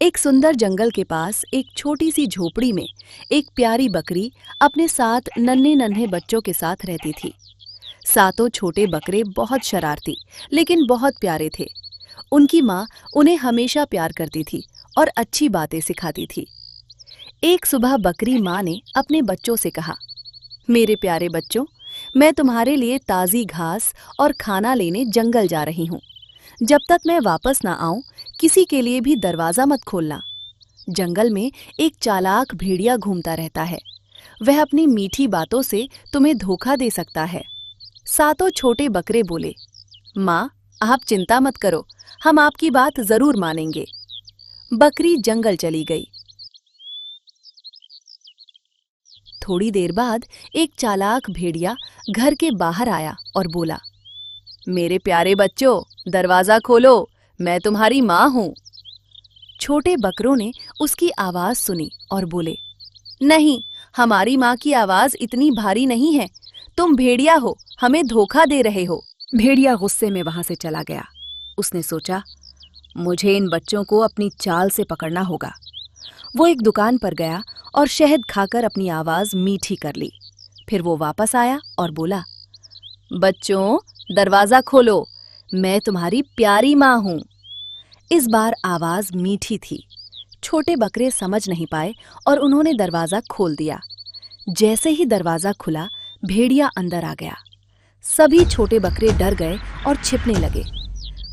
एक सुंदर जंगल के पास एक छोटी सी झोपड़ी में एक प्यारी बकरी अपने साथ नन्हे नन्हे बच्चों के साथ रहती थी। सातों छोटे बकरे बहुत शरारती लेकिन बहुत प्यारे थे। उनकी माँ उन्हें हमेशा प्यार करती थी और अच्छी बातें सिखाती थी। एक सुबह बकरी माँ ने अपने बच्चों से कहा, मेरे प्यारे बच्चों, मैं तुम्हारे लिए ताज़ी घास और खाना लेने जंगल जा रही हूँ। जब तक मैं वापस ना आऊं, किसी के लिए भी दरवाजा मत खोलना। जंगल में एक चालाक भेड़िया घूमता रहता है। वह अपनी मीठी बातों से तुम्हें धोखा दे सकता है। सातों छोटे बकरे बोले, माँ, आप चिंता मत करो, हम आपकी बात जरूर मानेंगे। बकरी जंगल चली गई। थोड़ी देर बाद एक चालाक भेड़िया घर के बाहर आया और बोला, मेरे प्यारे बच्चों, दरवाजा खोलो, मैं तुम्हारी माँ हूँ। छोटे बकरों ने उसकी आवाज सुनी और बोले, नहीं, हमारी माँ की आवाज इतनी भारी नहीं है। तुम भेड़िया हो, हमें धोखा दे रहे हो। भेड़िया गुस्से में वहां से चला गया। उसने सोचा, मुझे इन बच्चों को अपनी चाल से पकड़ना होगा। वो एक दुकान पर गया और शहद खाकर अपनी आवाज मीठी कर ली। फिर वो वापस आया और बोला, बच्चों, दरवाजा खोलो, मैं तुम्हारी प्यारी माँ हूँ। इस बार आवाज मीठी थी। छोटे बकरे समझ नहीं पाए और उन्होंने दरवाजा खोल दिया। जैसे ही दरवाजा खुला, भेड़िया अंदर आ गया। सभी छोटे बकरे डर गए और छिपने लगे।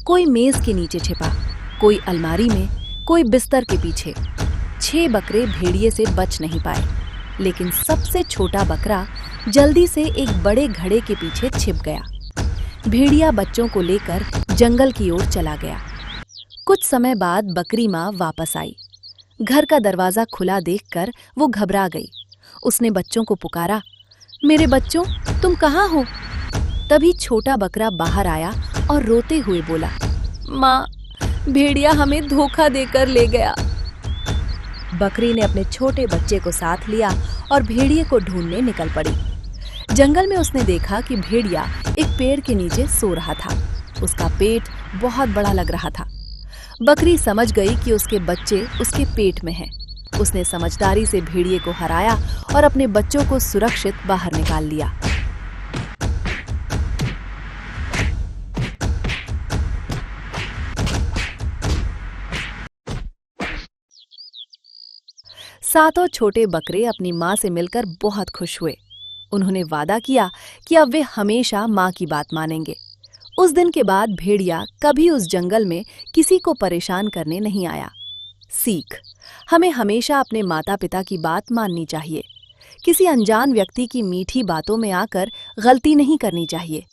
कोई मेज के नीचे छिपा, कोई अलमारी में, कोई बिस्तर के पीछे। 6 बकरे भेड़िए से बच नहीं पाए, लेकिन सबसे छोटा बकरा जल्दी से एक बड़े घड़े के पीछे छिप गया। भेड़िया बच्चों को लेकर जंगल की ओर चला गया। कुछ समय बाद बकरी माँ वापस आई। घर का दरवाजा खुला देखकर वो घबरा गई। उसने बच्चों को पुकारा, मेरे बच्चों, तुम कहाँ हो? तभी छोटा बकरा बाहर आया और रोते हुए बोला, माँ, भेड़िया हमें धोखा देकर ले गया। बकरी ने अपने छोटे बच्चे को साथ लिया और भेड़िए को ढूंढने निकल पड़ी। जंगल में उसने देखा कि भेड़िया एक पेड़ के नीचे सो रहा था। उसका पेट बहुत बड़ा लग रहा था। बकरी समझ गई कि उसके बच्चे उसके पेट में हैं। उसने समझदारी से भेड़िए को हराया और अपने बच्चों को सुरक्षित बाहर निकाल लिया। सातों छोटे बकरे अपनी माँ से मिलकर बहुत खुश हुए। उन्होंने वादा किया कि अब वे हमेशा माँ की बात मानेंगे। उस दिन के बाद भेड़िया कभी उस जंगल में किसी को परेशान करने नहीं आया। सीख: हमें हमेशा अपने माता पिता की बात माननी चाहिए। किसी अनजान व्यक्ति की मीठी बातों में आकर गलती नहीं करनी चाहिए।